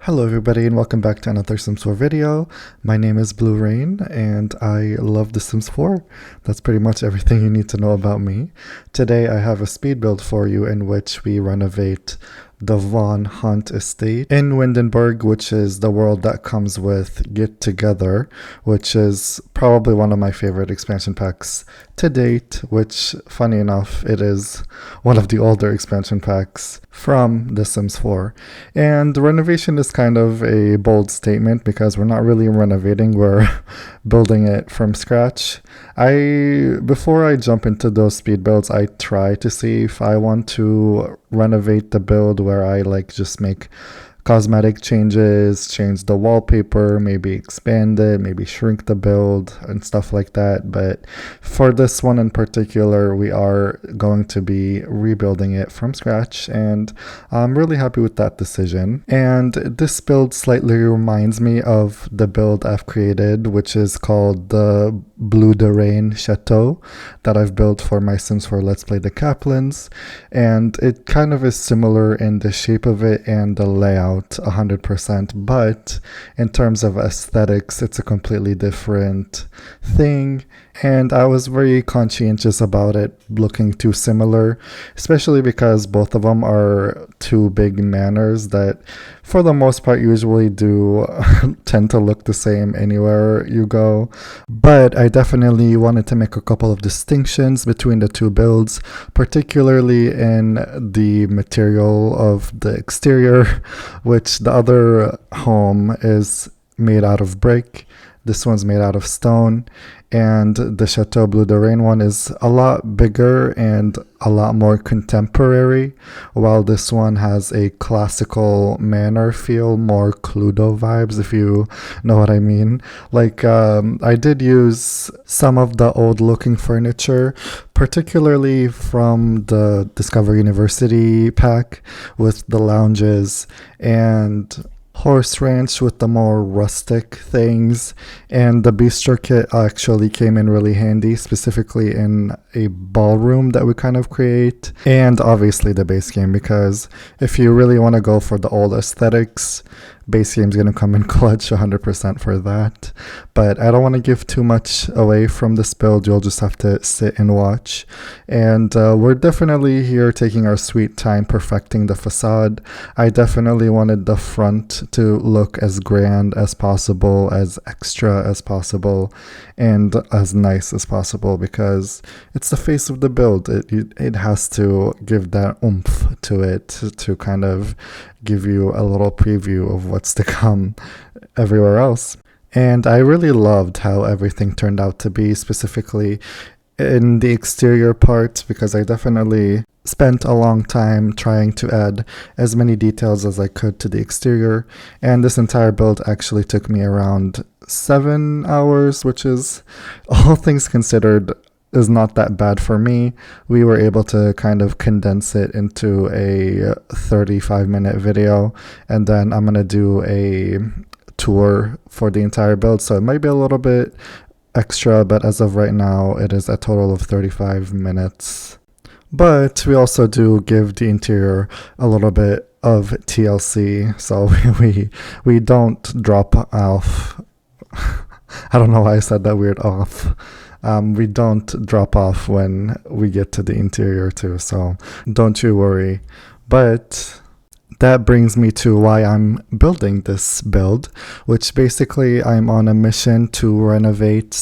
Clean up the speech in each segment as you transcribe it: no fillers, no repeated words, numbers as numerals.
Hello everybody and welcome back to another Sims 4 video. My name is Blue Rain and I love The Sims 4. That's pretty much everything you need to know about me. Today I have a speed build for you in which we renovate the Von Hunt estate in Windenburg, which is the world that comes with Get Together, which is probably one of my favorite expansion packs to date, which, funny enough, it is one of the older expansion packs from The Sims 4. And the renovation is kind of a bold statement because we're not really renovating, we're building it from scratch. Before I jump into those speed builds, I try to see if I want to renovate the build where I just make cosmetic changes, change the wallpaper, maybe expand it, maybe shrink the build and stuff like that. But for this one in particular, we are going to be rebuilding it from scratch, and I'm really happy with that decision. And this build slightly reminds me of the build I've created, which is called the Bleu de Rain Chateau that I've built for my Sims 4 Let's Play The Kaplans, and it kind of is similar in the shape of it and the layout 100%, but in terms of aesthetics it's a completely different thing, and I was very conscientious about it looking too similar, especially because both of them are two big manors that for the most part usually do tend to look the same anywhere you go. But I definitely wanted to make a couple of distinctions between the two builds, particularly in the material of the exterior, which the other home is made out of brick. This one's made out of stone, and the Chateau Bleu de Rain one is a lot bigger and a lot more contemporary, while this one has a classical manor feel, more Cluedo vibes, if you know what I mean. I did use some of the old looking furniture, particularly from the Discover University pack with the lounges and Horse Ranch with the more rustic things, and the bistro kit actually came in really handy, specifically in a ballroom that we kind of create, and obviously the base game, because if you really want to go for the old aesthetics, base game's going to come in clutch 100% for that. But I don't want to give too much away from this build. You'll just have to sit and watch. And we're definitely here taking our sweet time perfecting the facade. I definitely wanted the front to look as grand as possible, as extra as possible, and as nice as possible, because it's the face of the build. It has to give that oomph to it to kind of give you a little preview of what's to come everywhere else. And I really loved how everything turned out to be, specifically in the exterior part, because I definitely spent a long time trying to add as many details as I could to the exterior, and this entire build actually took me around 7 hours, which is, all things considered, is not that bad for me. We were able to kind of condense it into a 35-minute video, and then I'm gonna do a tour for the entire build, so it might be a little bit extra, but as of right now it is a total of 35 minutes. But we also do give the interior a little bit of TLC, so we don't drop off. I don't know why I said that weird off. We don't drop off when we get to the interior too, so don't you worry. But that brings me to why I'm building this build, which basically I'm on a mission to renovate /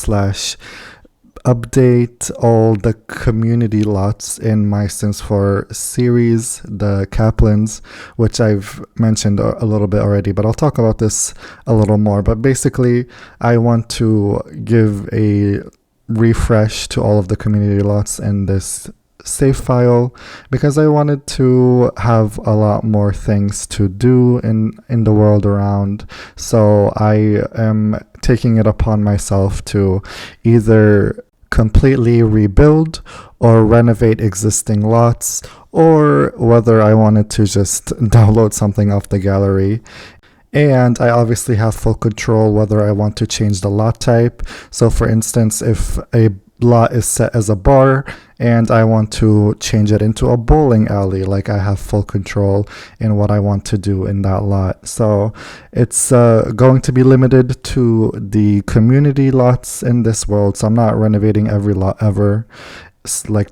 update all the community lots in my Sims 4 series, the Kaplans, which I've mentioned a little bit already, but I'll talk about this a little more. But basically, I want to give a refresh to all of the community lots in this save file, because I wanted to have a lot more things to do in the world around. So I am taking it upon myself to either completely rebuild or renovate existing lots, or whether I wanted to just download something off the gallery. And I obviously have full control whether I want to change the lot type. So for instance, if a lot is set as a bar and I want to change it into a bowling alley. Like I have full control in what I want to do in that lot. So it's going to be limited to the community lots in this world. So I'm not renovating every lot ever.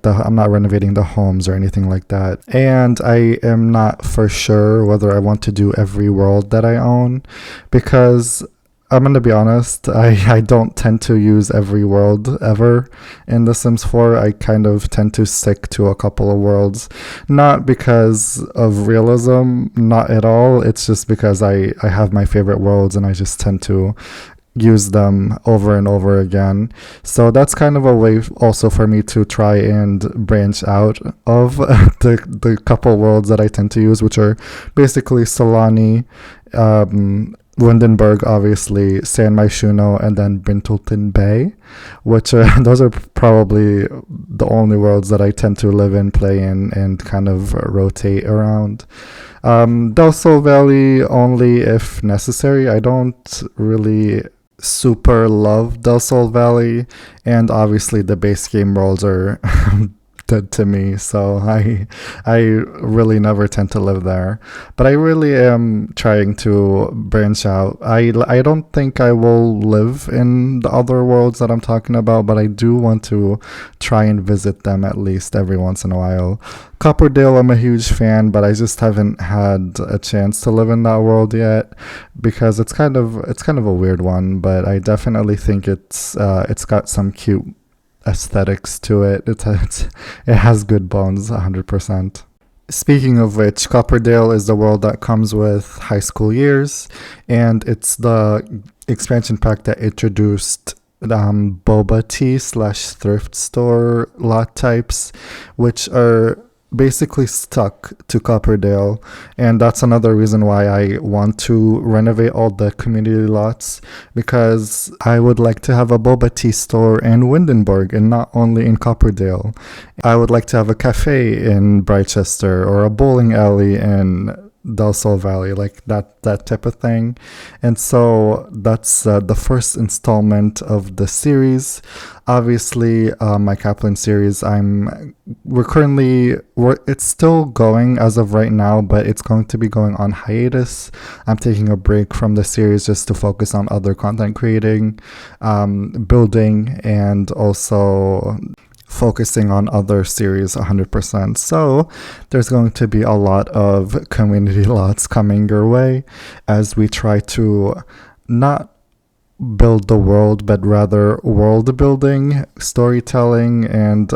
I'm not renovating the homes or anything like that. And I am not for sure whether I want to do every world that I own, because I'm going to be honest, I don't tend to use every world ever in The Sims 4. I kind of tend to stick to a couple of worlds. Not because of realism, not at all. It's just because I have my favorite worlds and I just tend to use them over and over again. So that's kind of a way also for me to try and branch out of the couple worlds that I tend to use, which are basically Solani, Windenburg, obviously, San Myshuno, and then Bintulton Bay, which those are probably the only worlds that I tend to live in, play in, and kind of rotate around. Del Sol Valley only if necessary. I don't really super love Del Sol Valley, and obviously the base game worlds are dead to me, so I really never tend to live there. But I really am trying to branch out. I don't think I will live in the other worlds that I'm talking about, but I do want to try and visit them at least every once in a while. Copperdale, I'm a huge fan, but I just haven't had a chance to live in that world yet because it's kind of a weird one. But I definitely think it's got some cute aesthetics to it. It has good bones, 100%. Speaking of which, Copperdale is the world that comes with high school years, and it's the expansion pack that introduced boba tea / thrift store lot types, which are basically stuck to Copperdale, and that's another reason why I want to renovate all the community lots, because I would like to have a boba tea store in Windenburg and not only in Copperdale. I would like to have a cafe in Brightchester or a bowling alley in Del Sol Valley, like that type of thing. And so that's the first installment of the series. Obviously, my Kaplan series, it's still going as of right now, but it's going to be going on hiatus. I'm taking a break from the series just to focus on other content creating, building, and also focusing on other series 100%. So there's going to be a lot of community lots coming your way as we try to not build the world, but rather world building, storytelling, and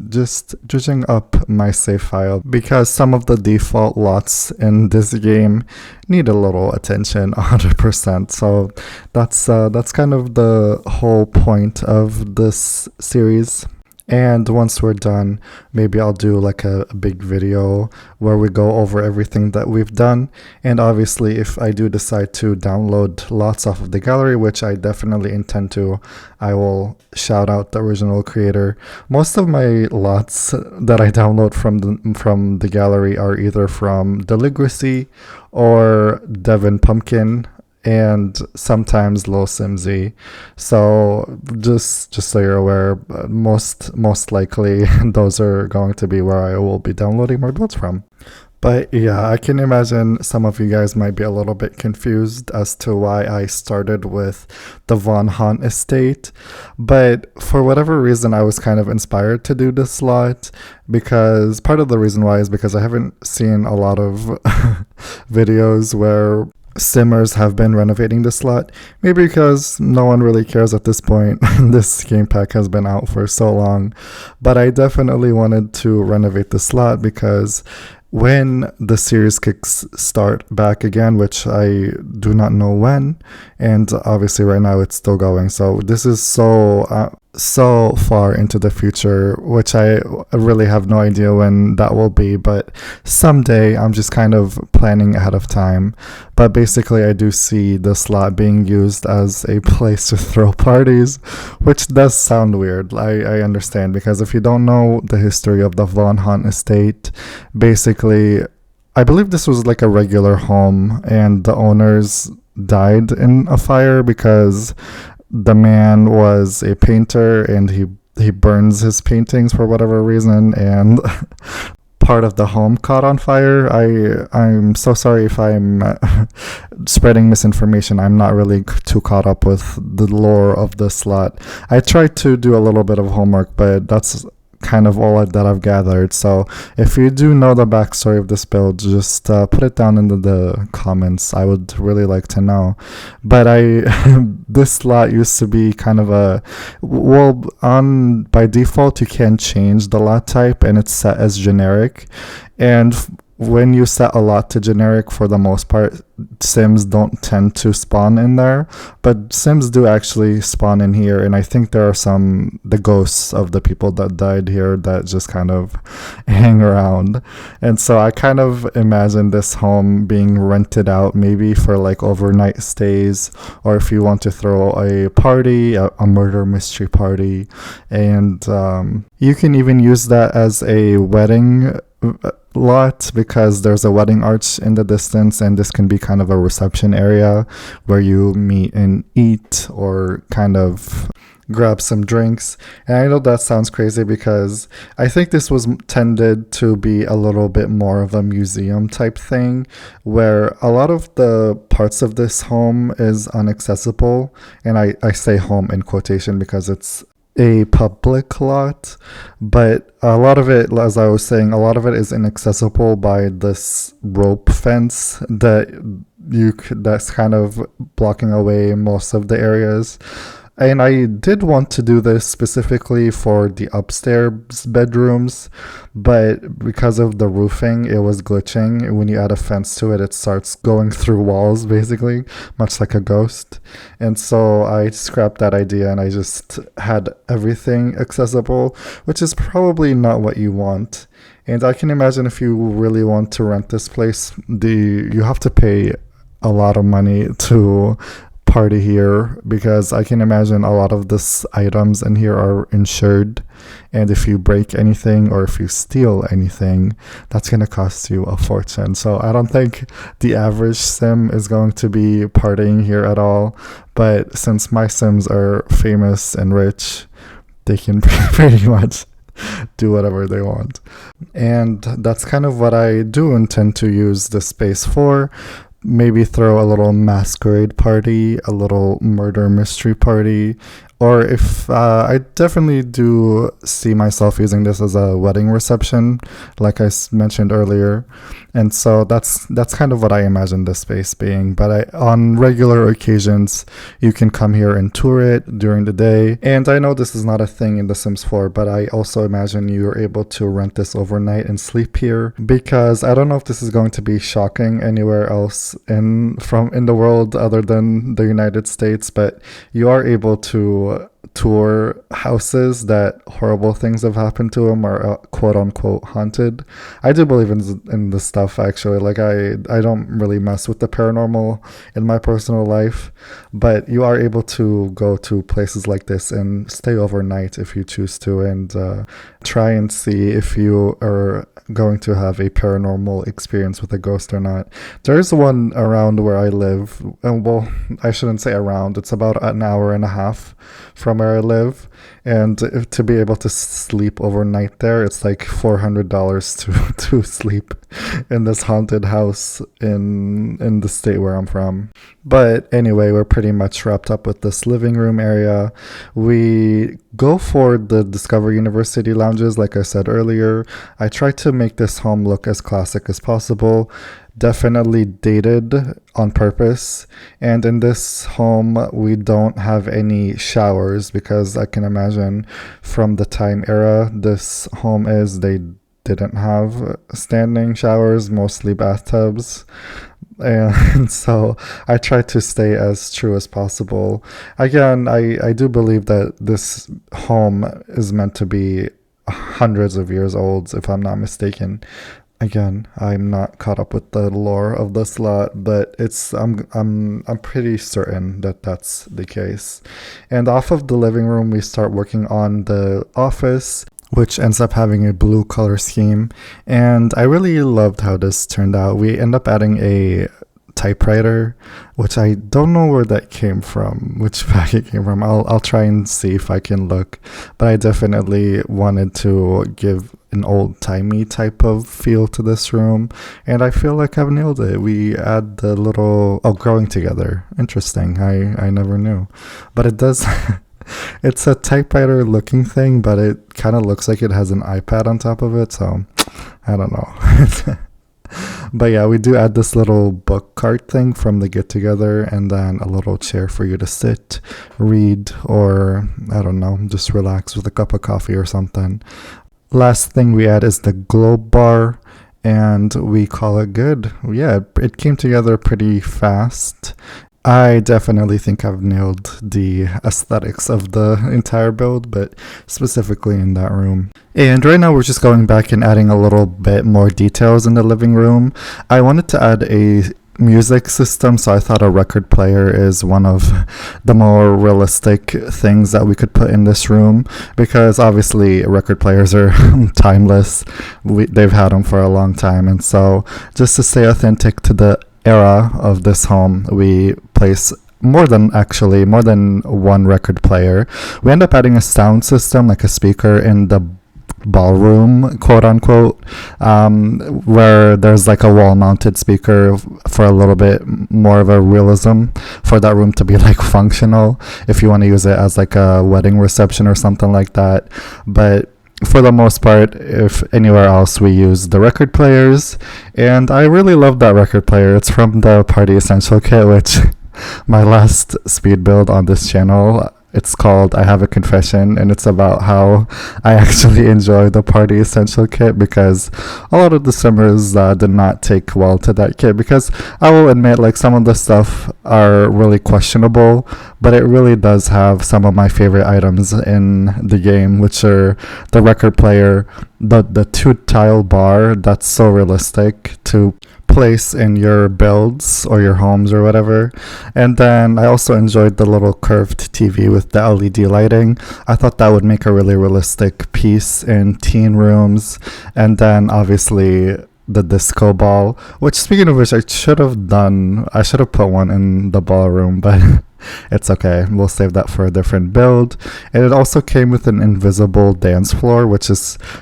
just judging up my save file, because some of the default lots in this game need a little attention 100%. So that's kind of the whole point of this series. And once we're done, maybe I'll do like a big video where we go over everything that we've done. And obviously, if I do decide to download lots off of the gallery, which I definitely intend to, I will shout out the original creator. Most of my lots that I download from the gallery are either from Deligracy or Devin Pumpkin, and sometimes Low Simsy. So just so you're aware, most likely those are going to be where I will be downloading more builds from. But yeah, I can imagine some of you guys might be a little bit confused as to why I started with the Von Haunt estate. But for whatever reason, I was kind of inspired to do this lot, because part of the reason why is because I haven't seen a lot of videos where Simmers have been renovating this lot. Maybe because no one really cares at this point. This game pack has been out for so long. But I definitely wanted to renovate this lot because when the series kicks start back again, which I do not know when, and obviously right now it's still going. So this is so far into the future, which I really have no idea when that will be, but someday. I'm just kind of planning ahead of time. But basically I do see this lot being used as a place to throw parties, which does sound weird. I understand, because if you don't know the history of the Von Haunt estate, basically I believe this was like a regular home and the owners died in a fire because the man was a painter and he he burns his paintings for whatever reason, and part of the home caught on fire. I'm so sorry if I'm spreading misinformation. I'm not really too caught up with the lore of this lot. I tried to do a little bit of homework, but that's kind of all that I've gathered. So if you do know the backstory of this build, just put it down in the comments. I would really like to know. But this lot used to be kind of a, well, on by default you can change the lot type and it's set as generic, and when you set a lot to generic, for the most part, Sims don't tend to spawn in there, but Sims do actually spawn in here, and I think there are the ghosts of the people that died here that just kind of hang around. And so I kind of imagine this home being rented out, maybe for like overnight stays, or if you want to throw a party, a murder mystery party, and you can even use that as a wedding lot, because there's a wedding arch in the distance, and this can be kind of a reception area where you meet and eat or kind of grab some drinks. And I know that sounds crazy because I think this was tended to be a little bit more of a museum type thing, where a lot of the parts of this home is inaccessible, and I say home in quotation because it's a public lot, but a lot of it, as I was saying, a lot of it is inaccessible by this rope fence that's kind of blocking away most of the areas. And I did want to do this specifically for the upstairs bedrooms, but because of the roofing, it was glitching. When you add a fence to it, it starts going through walls, basically, much like a ghost. And so I scrapped that idea and I just had everything accessible, which is probably not what you want. And I can imagine if you really want to rent this place, you have to pay a lot of money to party here, because I can imagine a lot of these items in here are insured, and if you break anything or if you steal anything, that's going to cost you a fortune. So I don't think the average sim is going to be partying here at all, but since my sims are famous and rich, they can pretty much do whatever they want. And that's kind of what I do intend to use this space for. Maybe throw a little masquerade party, a little murder mystery party, or if I definitely do see myself using this as a wedding reception, like I mentioned earlier. And so that's kind of what I imagine this space being. But on regular occasions, you can come here and tour it during the day. And I know this is not a thing in The Sims 4, but I also imagine you're able to rent this overnight and sleep here, because I don't know if this is going to be shocking anywhere else in the world other than the United States, but you are able to tour houses that horrible things have happened to them are quote unquote haunted. I do believe in this stuff, actually. Like I don't really mess with the paranormal in my personal life, but you are able to go to places like this and stay overnight if you choose to, and try and see if you are going to have a paranormal experience with a ghost or not. There's one around where I live, and well, I shouldn't say around, it's about an hour and a half from where I live, and to be able to sleep overnight there, it's like $400 to sleep in this haunted house in the state where I'm from. But anyway, we're pretty much wrapped up with this living room area. We go for the Discover University lounges, like I said earlier. I try to make this home look as classic as possible. Definitely dated on purpose. And in this home, we don't have any showers, because I can imagine from the time era this home is, they didn't have standing showers, mostly bathtubs. And so I try to stay as true as possible. Again, I do believe that this home is meant to be hundreds of years old, if I'm not mistaken. Again, I'm not caught up with the lore of this lot, but I'm pretty certain that that's the case. And off of the living room, we start working on the office, which ends up having a blue color scheme. And I really loved how this turned out. We end up adding a typewriter, which I don't know where that came from, which bag it came from. I'll try and see if I can look, but I definitely wanted to give an old-timey type of feel to this room, and I feel like I've nailed it. We add the little growing together. Interesting. I never knew, but it does. It's a typewriter looking thing, but it kind of looks like it has an iPad on top of it, so I don't know. But yeah, we do add this little book cart thing from the get together, and then a little chair for you to sit, read, or I don't know, just relax with a cup of coffee or something. Last thing we add is the globe bar, and we call it good. Yeah, it came together pretty fast. I definitely think I've nailed the aesthetics of the entire build, but specifically in that room. And right now we're just going back and adding a little bit more details in the living room. I wanted to add a music system, so I thought a record player is one of the more realistic things that we could put in this room, because obviously record players are timeless. They've had them for a long time, and so just to stay authentic to the era of this home, we place more than one record player. We end up adding a sound system, like a speaker in the ballroom, quote unquote, where there's like a wall mounted speaker for a little bit more of a realism, for that room to be like functional if you want to use it as like a wedding reception or something like that. But for the most part, if anywhere else, we use the record players, and I really love that record player. It's from the Party Essential kit, which my last speed build on this channel, it's called I Have a Confession, and it's about how I actually enjoy the Party Essential kit, because a lot of the simmers did not take well to that kit, because I will admit, like, some of the stuff are really questionable, but it really does have some of my favorite items in the game, which are the record player, the 2-tile bar that's so realistic to place in your builds or your homes or whatever. And then I also enjoyed the little curved TV with the LED lighting. I thought that would make a really realistic piece in teen rooms. And then obviously the disco ball, which, speaking of which, I should have put one in the ballroom, but it's okay. We'll save that for a different build. And it also came with an invisible dance floor, which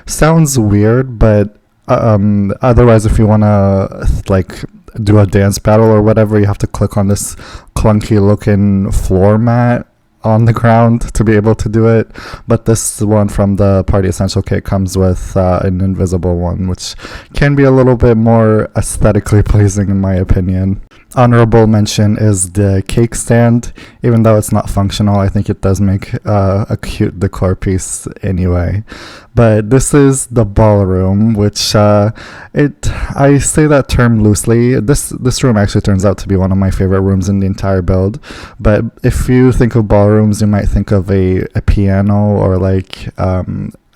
sounds weird, but otherwise, if you want to like do a dance battle or whatever, you have to click on this clunky looking floor mat on the ground to be able to do it. But this one from the Party Essential kit comes with an invisible one, which can be a little bit more aesthetically pleasing in my opinion. Honorable mention is the cake stand. Even though it's not functional, I think it does make a cute decor piece anyway. But this is the ballroom, which I say that term loosely. This room actually turns out to be one of my favorite rooms in the entire build. But if you think of ballrooms, you might think of a piano, or like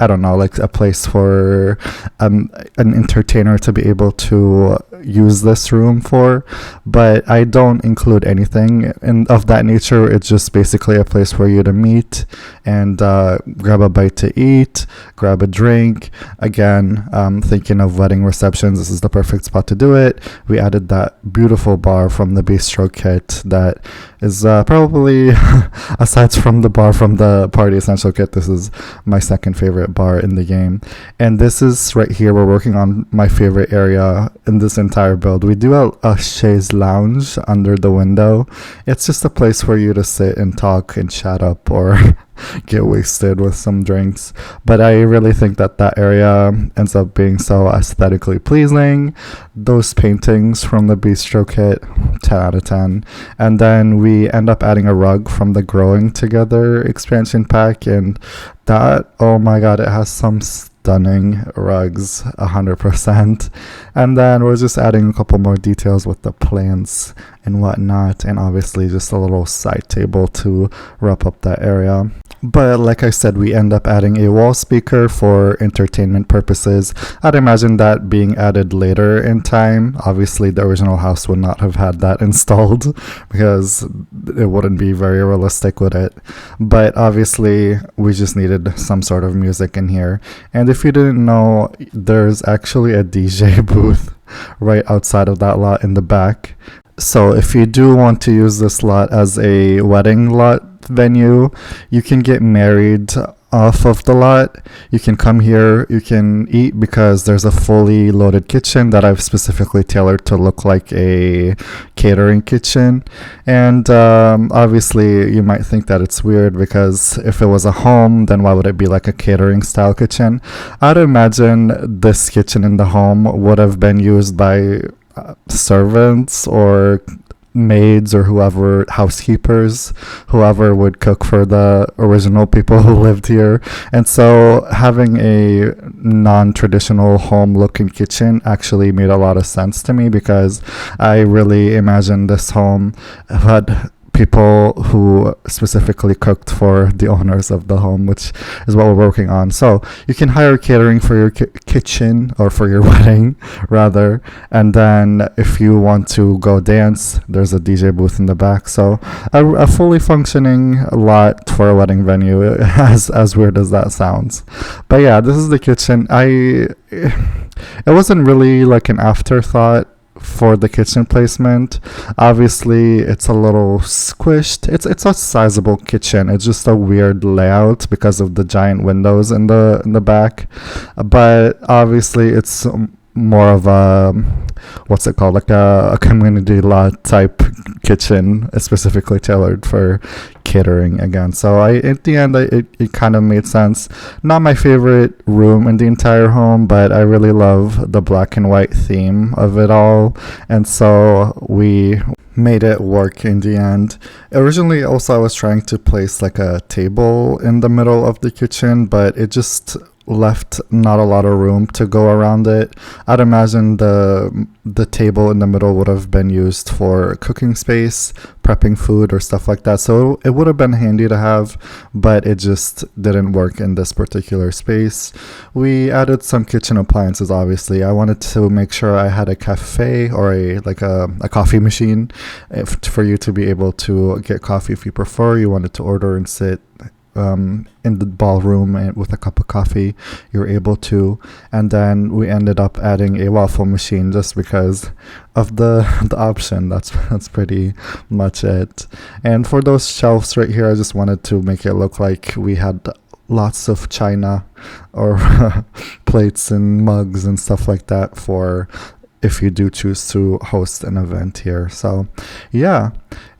I don't know, like a place for an entertainer to be able to use this room for. But I don't include anything of that nature. It's just basically a place for you to meet and grab a bite to eat, grab a drink. Again, thinking of wedding receptions, this is the perfect spot to do it. We added that beautiful bar from the Bistro kit that is probably, aside from the bar from the Party Essential kit, this is my second favorite bar in the game. And this is right here, we're working on my favorite area in this entire build. We do a chaise lounge under the window. It's just a place for you to sit and talk and chat up, or get wasted with some drinks. But I really think that area ends up being so aesthetically pleasing. Those paintings from the Bistro kit, 10 out of 10. And then we end up adding a rug from the Growing Together expansion pack, and that, oh my god, it has some stunning rugs, 100%. And then we're just adding a couple more details with the plants and whatnot, and obviously just a little side table to wrap up that area. But like I said, we end up adding a wall speaker for entertainment purposes. I'd imagine that being added later in time. Obviously, the original house would not have had that installed, because it wouldn't be very realistic, would it? But obviously, we just needed some sort of music in here. And if you didn't know, there's actually a DJ booth right outside of that lot in the back. So if you do want to use this lot as a wedding lot venue, you can get married off of the lot. You can come here, you can eat because there's a fully loaded kitchen that I've specifically tailored to look like a catering kitchen. And obviously, you might think that it's weird because if it was a home, then why would it be like a catering style kitchen? I'd imagine this kitchen in the home would have been used by servants or maids or whoever, housekeepers, whoever would cook for the original people who lived here. And so having a non-traditional home looking kitchen actually made a lot of sense to me because I really imagined this home had people who specifically cooked for the owners of the home, which is what we're working on. So you can hire catering for your kitchen or for your wedding, rather. And then if you want to go dance, there's a DJ booth in the back. So a fully functioning lot for a wedding venue, as weird as that sounds. But yeah, this is the kitchen. It wasn't really like an afterthought for the kitchen placement. Obviously, it's a little squished. It's a sizable kitchen. It's just a weird layout because of the giant windows in the back. But obviously, it's more of a, what's it called, like a community lot type kitchen, specifically tailored for catering again. So at the end, it kind of made sense. Not my favorite room in the entire home, but I really love the black and white theme of it all, and so we made it work in the end. Originally, also, I was trying to place like a table in the middle of the kitchen, but it just left not a lot of room to go around it. I'd imagine the table in the middle would have been used for cooking space, prepping food or stuff like that. So it would have been handy to have, but it just didn't work in this particular space. We added some kitchen appliances, obviously. I wanted to make sure I had a cafe or a coffee machine for you to be able to get coffee if you prefer. You wanted to order and sit in the ballroom and with a cup of coffee, you're able to. And then we ended up adding a waffle machine just because of the option. That's pretty much it. And for those shelves right here, I just wanted to make it look like we had lots of china or plates and mugs and stuff like that for if you do choose to host an event here. So yeah,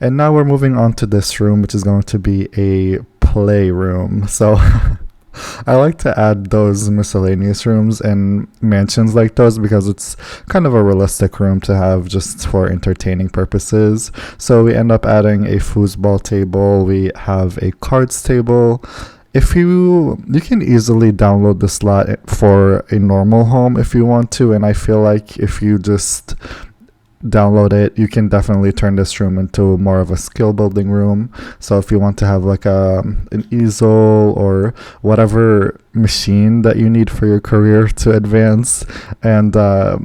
and now we're moving on to this room, which is going to be a playroom. So I like to add those miscellaneous rooms in mansions like those because it's kind of a realistic room to have just for entertaining purposes. So we end up adding a foosball table. We have a cards table. If you can easily download this lot for a normal home if you want to, and I feel like if you just download it, you can definitely turn this room into more of a skill building room. So if you want to have like an easel or whatever machine that you need for your career to advance, and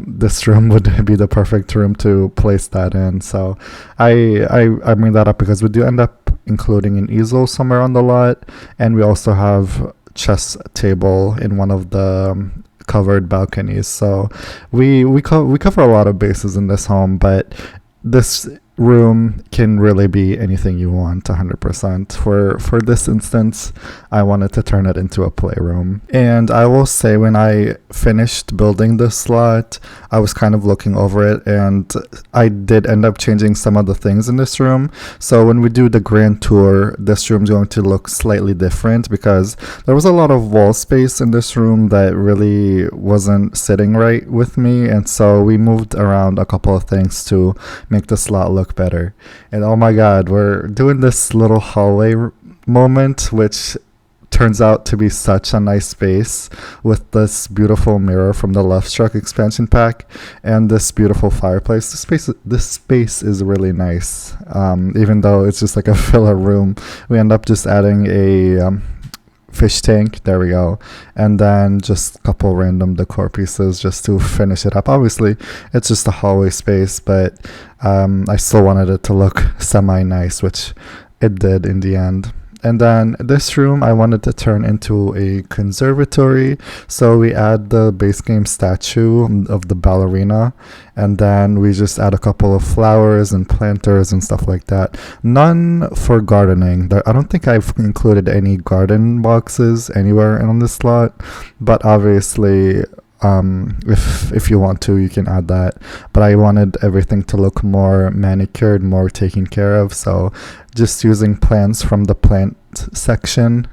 this room would be the perfect room to place that in. So I bring that up because we do end up including an easel somewhere on the lot, and we also have chess table in one of the covered balconies. So we cover a lot of bases in this home, but this room can really be anything you want 100%. For this instance, I wanted to turn it into a playroom. And I will say, when I finished building this lot, I was kind of looking over it, and I did end up changing some of the things in this room. So when we do the grand tour, this room's going to look slightly different because there was a lot of wall space in this room that really wasn't sitting right with me, and so we moved around a couple of things to make this lot look better. And oh my god, we're doing this little hallway moment, which turns out to be such a nice space with this beautiful mirror from the Lovestruck expansion pack and this beautiful fireplace. This space is really nice. Even though it's just like a filler room, we end up just adding a fish tank, there we go, and then just a couple random decor pieces just to finish it up. Obviously it's just a hallway space, but I still wanted it to look semi nice, which it did in the end. And then this room I wanted to turn into a conservatory, so we add the base game statue of the ballerina, and then we just add a couple of flowers and planters and stuff like that. None for gardening. I don't think I've included any garden boxes anywhere on this slot, but obviously if you want to, you can add that. But I wanted everything to look more manicured, more taken care of, so just using plants from the plant section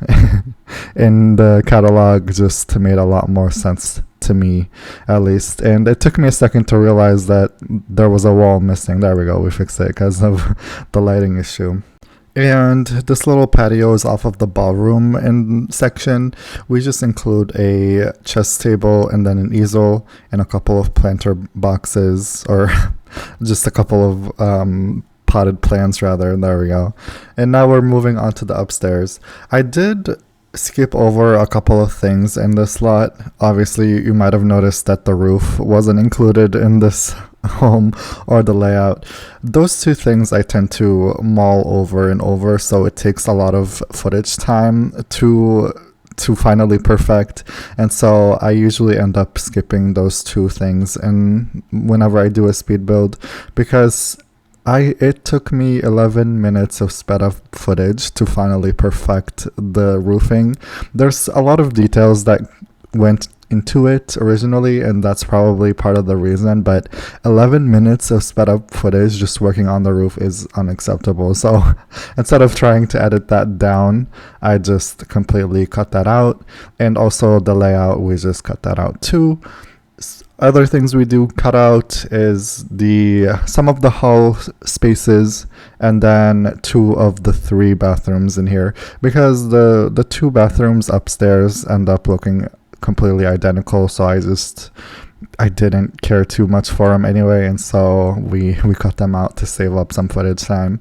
in the catalog just made a lot more sense to me, at least. And it took me a second to realize that there was a wall missing. There we go, we fixed it because of the lighting issue. And this little patio is off of the ballroom section. We just include a chess table and then an easel and a couple of planter boxes, or just a couple of potted plants rather. There we go. And now we're moving on to the upstairs. I did skip over a couple of things in this lot. Obviously, you might have noticed that the roof wasn't included in this home or the layout. Those two things I tend to mull over and over, so it takes a lot of footage time to finally perfect, and so I usually end up skipping those two things and whenever I do a speed build, because it took me 11 minutes of sped up footage to finally perfect the roofing. There's a lot of details that went into it originally, and that's probably part of the reason, but 11 minutes of sped up footage just working on the roof is unacceptable. So instead of trying to edit that down, I just completely cut that out. And also the layout, we just cut that out too. Other things we do cut out is some of the hall spaces, and then 2 of the 3 bathrooms in here, because the 2 bathrooms upstairs end up looking completely identical, so I didn't care too much for them anyway, and so we cut them out to save up some footage time.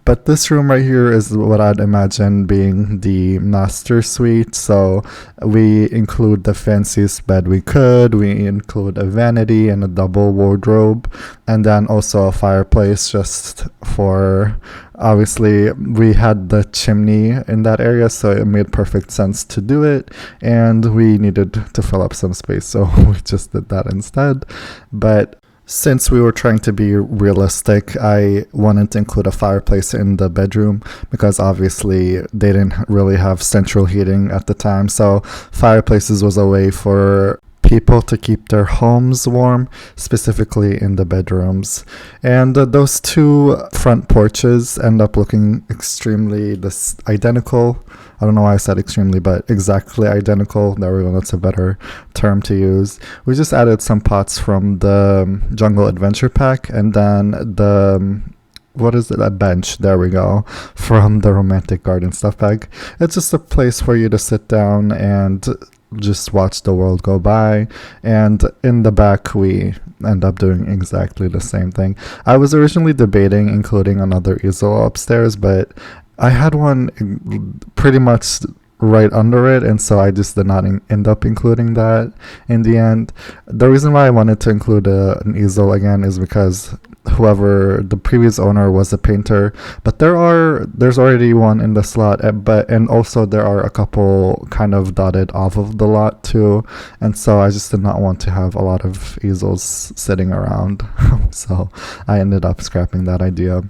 But this room right here is what I'd imagine being the master suite, so we include the fanciest bed we could, we include a vanity and a double wardrobe, and then also a fireplace, just for, obviously we had the chimney in that area, so it made perfect sense to do it, and we needed to fill up some space, so we just did that instead. But since we were trying to be realistic, I wanted to include a fireplace in the bedroom, because obviously they didn't really have central heating at the time, so fireplaces was a way for people to keep their homes warm, specifically in the bedrooms. And those 2 front porches end up looking extremely identical. I don't know why I said extremely, but exactly identical. There we go, that's a better term to use. We just added some pots from the Jungle Adventure Pack, and then what is it? A bench, there we go, from the Romantic Garden stuff bag. It's just a place for you to sit down and just watch the world go by, and in the back we end up doing exactly the same thing. I was originally debating including another easel upstairs, but I had one pretty much right under it, and so I just did not end up including that in the end. The reason why I wanted to include an easel again is because whoever the previous owner was a painter, but there's already one in the slot, and also there are a couple kind of dotted off of the lot too, and so I just did not want to have a lot of easels sitting around so I ended up scrapping that idea.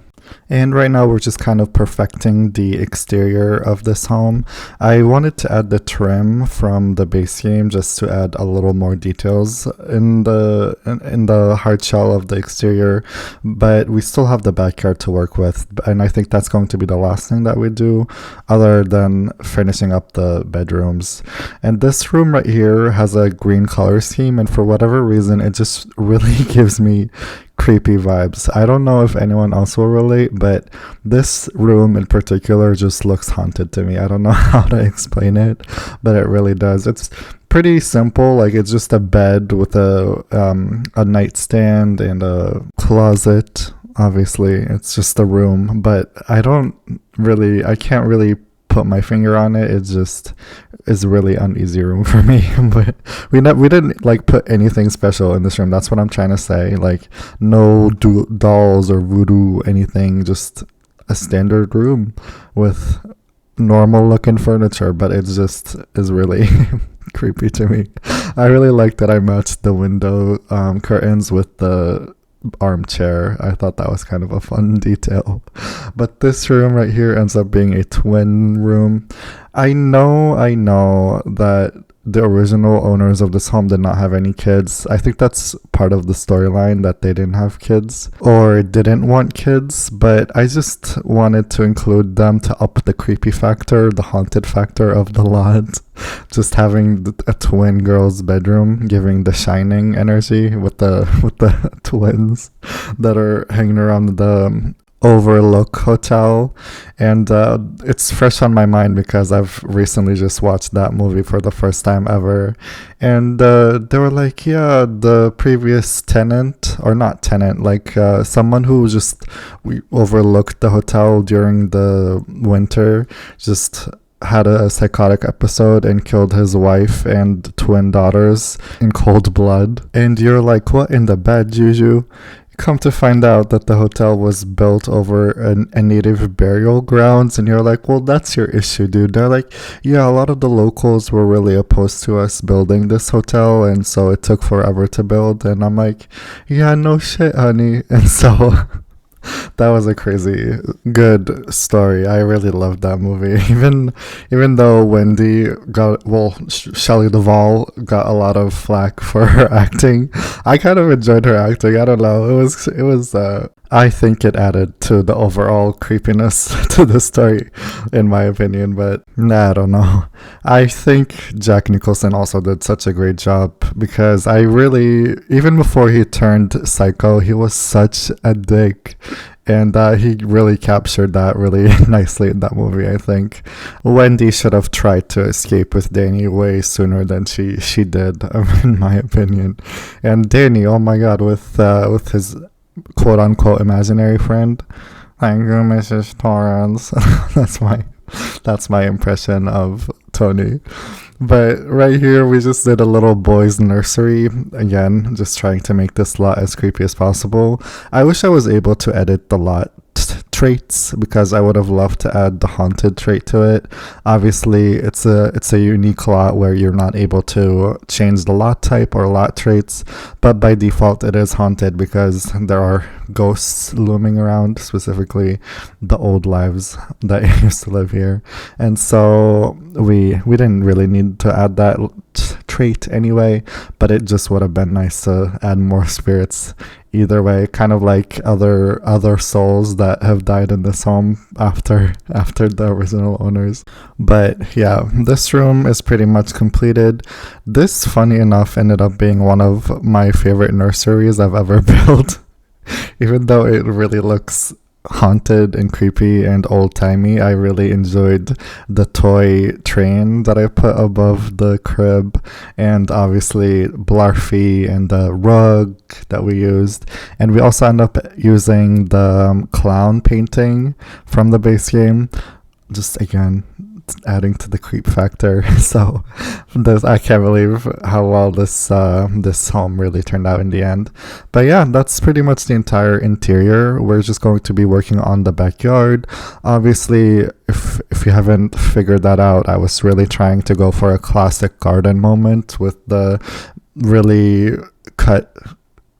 And right now we're just kind of perfecting the exterior of this home. I wanted to add the trim from the base game just to add a little more details in the hard shell of the exterior, but we still have the backyard to work with, and I think that's going to be the last thing that we do other than finishing up the bedrooms. And this room right here has a green color scheme, and for whatever reason it just really gives me creepy vibes. I don't know if anyone else will relate, but this room in particular just looks haunted to me. I don't know how to explain it, but it really does. It's pretty simple, like it's just a bed with a nightstand and a closet. Obviously it's just a room, but I can't really put my finger on it. It just is a really uneasy room for me. But we didn't like put anything special in this room. That's what I'm trying to say. Like no dolls or voodoo anything, just a standard room with normal looking furniture, but it just is really creepy to me. I really like that I matched the window curtains with the armchair. I thought that was kind of a fun detail. But this room right here ends up being a twin room. I know that the original owners of this home did not have any kids. I think that's part of the storyline, that they didn't have kids or didn't want kids, but I just wanted to include them to up the creepy factor, the haunted factor of the lot. Just having a twin girl's bedroom, giving the Shining energy with the twins that are hanging around the Overlook Hotel. And it's fresh on my mind because I've recently just watched that movie for the first time ever. And they were like, yeah, the previous tenant, or not tenant, like someone who just we overlooked the hotel during the winter, just had a psychotic episode and killed his wife and twin daughters in cold blood. And you're like, what in the bad juju? Come to find out that the hotel was built over a native burial grounds, and you're like, well, that's your issue, dude. They're like, yeah, a lot of the locals were really opposed to us building this hotel, and so it took forever to build. And I'm like, yeah, no shit, honey. And so that was a crazy good story. I really loved that movie. Even though Wendy got, well, Shelley Duvall got a lot of flack for her acting, I kind of enjoyed her acting. I don't know. It was I think it added to the overall creepiness to the story, in my opinion. But nah, I don't know. I think Jack Nicholson also did such a great job, because I really, even before he turned psycho, he was such a dick. And he really captured that really nicely in that movie, I think. Wendy should have tried to escape with Danny way sooner than she did, in my opinion. And Danny, oh my god, with his quote-unquote imaginary friend. Thank you, Mrs. Torrance. That's my impression of Tony. But right here, we just did a little boys' nursery. Again, just trying to make this lot as creepy as possible. I wish I was able to edit the lot traits, because I would have loved to add the haunted trait to it. Obviously, it's a unique lot where you're not able to change the lot type or lot traits, but by default it is haunted because there are ghosts looming around, specifically the old lives that used to live here. And so we didn't really need to add that trait anyway, but it just would have been nice to add more spirits either way, kind of like other souls that have died in this home after the original owners. But yeah, this room is pretty much completed. This, funny enough, ended up being one of my favorite nurseries I've ever built. Even though it really looks haunted and creepy and old-timey, I really enjoyed the toy train that I put above the crib, and obviously Blarfy and the rug that we used. And we also end up using the clown painting from the base game, just again adding to the creep factor. So I can't believe how well this home really turned out in the end. But yeah, that's pretty much the entire interior. We're just going to be working on the backyard. Obviously, if you haven't figured that out, I was really trying to go for a classic garden moment with the really cut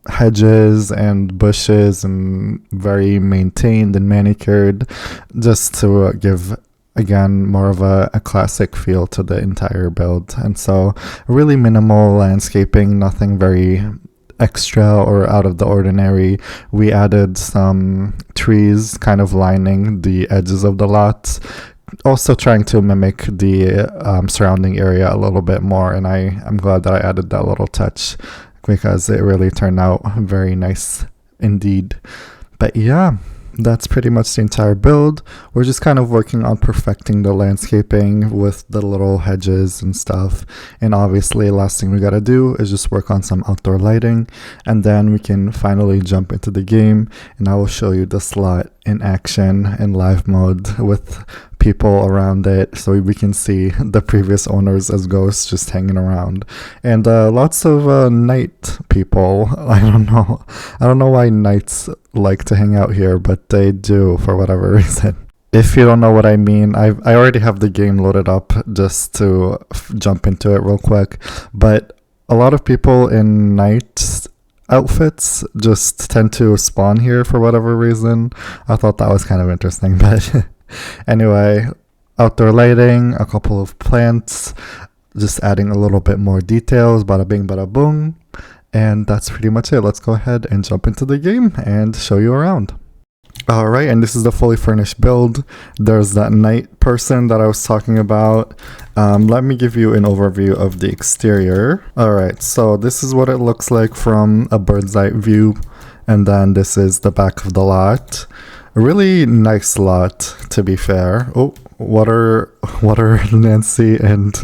hedges and bushes and very maintained and manicured, just to give again more of a classic feel to the entire build. And so really minimal landscaping, nothing very extra or out of the ordinary. We added some trees kind of lining the edges of the lot, also trying to mimic the surrounding area a little bit more, and I'm glad that I added that little touch because it really turned out very nice indeed. But yeah, that's pretty much the entire build. We're just kind of working on perfecting the landscaping with the little hedges and stuff. And obviously, last thing we gotta do is just work on some outdoor lighting, and then we can finally jump into the game, and I will show you the slot in action in live mode with people around it, so we can see the previous owners as ghosts just hanging around. And lots of night people. I don't know why knights like to hang out here, but they do for whatever reason. If you don't know what I mean, I already have the game loaded up just to jump into it real quick. But a lot of people in night outfits just tend to spawn here for whatever reason. I thought that was kind of interesting. But anyway, outdoor lighting, a couple of plants, just adding a little bit more details. Bada bing, bada boom. And that's pretty much it. Let's go ahead and jump into the game and show you around. Alright, and this is the fully furnished build. There's that night person that I was talking about. Let me give you an overview of the exterior. Alright, so this is what it looks like from a bird's eye view. And then this is the back of the lot. A really nice lot, to be fair. Oh, what are Nancy and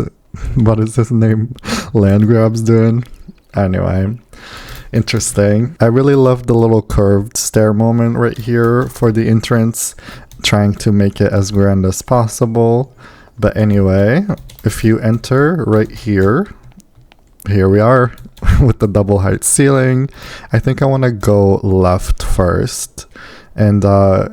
what is his name? Landgrab's doing? Anyway. Interesting. I really love the little curved stair moment right here for the entrance, trying to make it as grand as possible. But anyway, if you enter right here we are with the double height ceiling. I think I want to go left first, and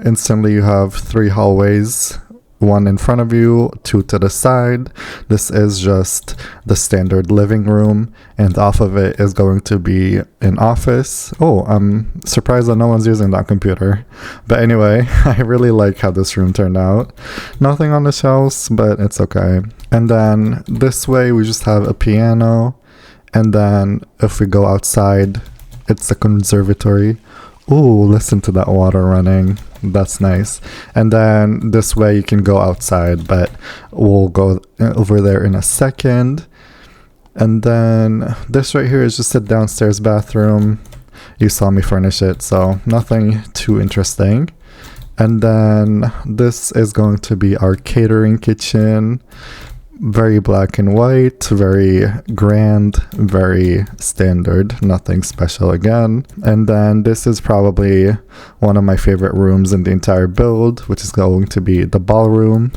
instantly you have 3 hallways. 1 in front of you, 2 to the side. This is just the standard living room, and off of it is going to be an office. Oh, I'm surprised that no one's using that computer. But anyway, I really like how this room turned out. Nothing on the shelves, but it's okay. And then this way we just have a piano, and then if we go outside, it's a conservatory. Ooh, listen to that water running. That's nice. And then this way you can go outside, but we'll go over there in a second. And then this right here is just a downstairs bathroom. You saw me furnish it, so nothing too interesting. And then this is going to be our catering kitchen. Very black and white, very grand, very standard, nothing special again. And then this is probably one of my favorite rooms in the entire build, which is going to be the ballroom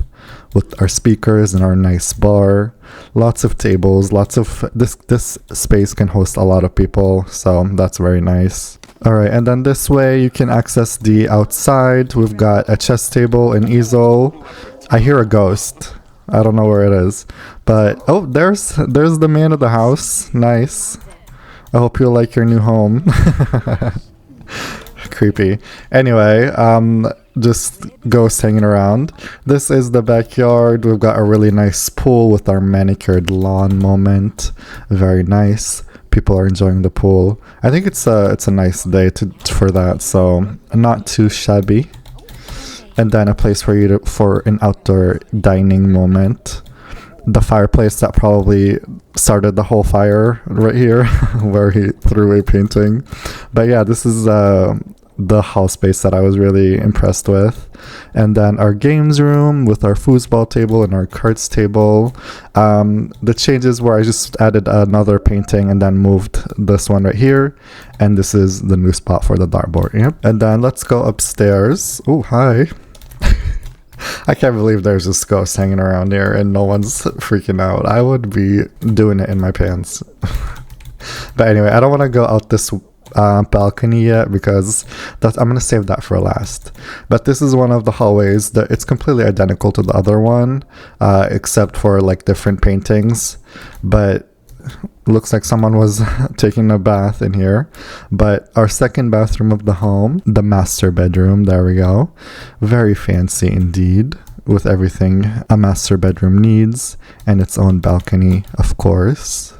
with our speakers and our nice bar. Lots of tables, lots of this space can host a lot of people, so that's very nice. Alright, and then this way you can access the outside. We've got a chess table, an easel. I hear a ghost. I don't know where it is, but oh, there's the man of the house. Nice. I hope you like your new home. Creepy. Anyway, just ghosts hanging around. This is the backyard. We've got a really nice pool with our manicured lawn moment. Very nice. People are enjoying the pool. I think it's a nice day for that, so not too shabby. And then a place for an outdoor dining moment. The fireplace that probably started the whole fire right here, where he threw a painting. But yeah, this is the hall space that I was really impressed with. And then our games room with our foosball table and our cards table. The changes were I just added another painting and then moved this one right here. And this is the new spot for the dartboard. Yep. And then let's go upstairs. Oh, hi. I can't believe there's this ghost hanging around here and no one's freaking out. I would be doing it in my pants. But anyway, I don't want to go out this balcony yet because I'm going to save that for last. But this is one of the hallways that it's completely identical to the other one, except for like different paintings. But looks like someone was taking a bath in here. But our second bathroom of the home, the master bedroom, there we go. Very fancy indeed, with everything a master bedroom needs, and its own balcony, of course.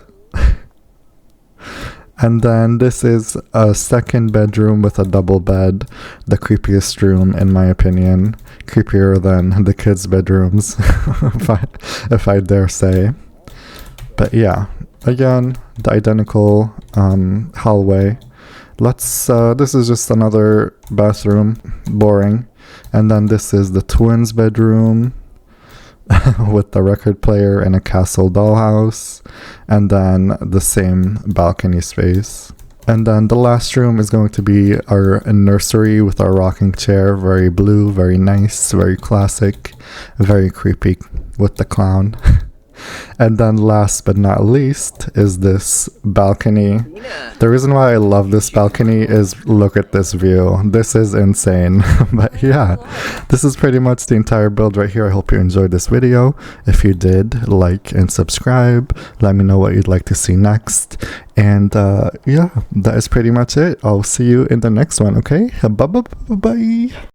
And then this is a second bedroom with a double bed, the creepiest room in my opinion, creepier than the kids' bedrooms, if I dare say. But yeah, again, the identical hallway. This is just another bathroom, boring. And then this is the twins' bedroom with the record player and a castle dollhouse. And then the same balcony space. And then the last room is going to be our nursery with our rocking chair. Very blue, very nice, very classic, very creepy with the clown. And then last but not least is this balcony. The reason why I love this balcony is look at this view. This is insane. But yeah, this is pretty much the entire build right here. I hope you enjoyed this video. If you did, like and subscribe. Let me know what you'd like to see next. And yeah, that is pretty much it. I'll see you in the next one, okay? Bye-bye.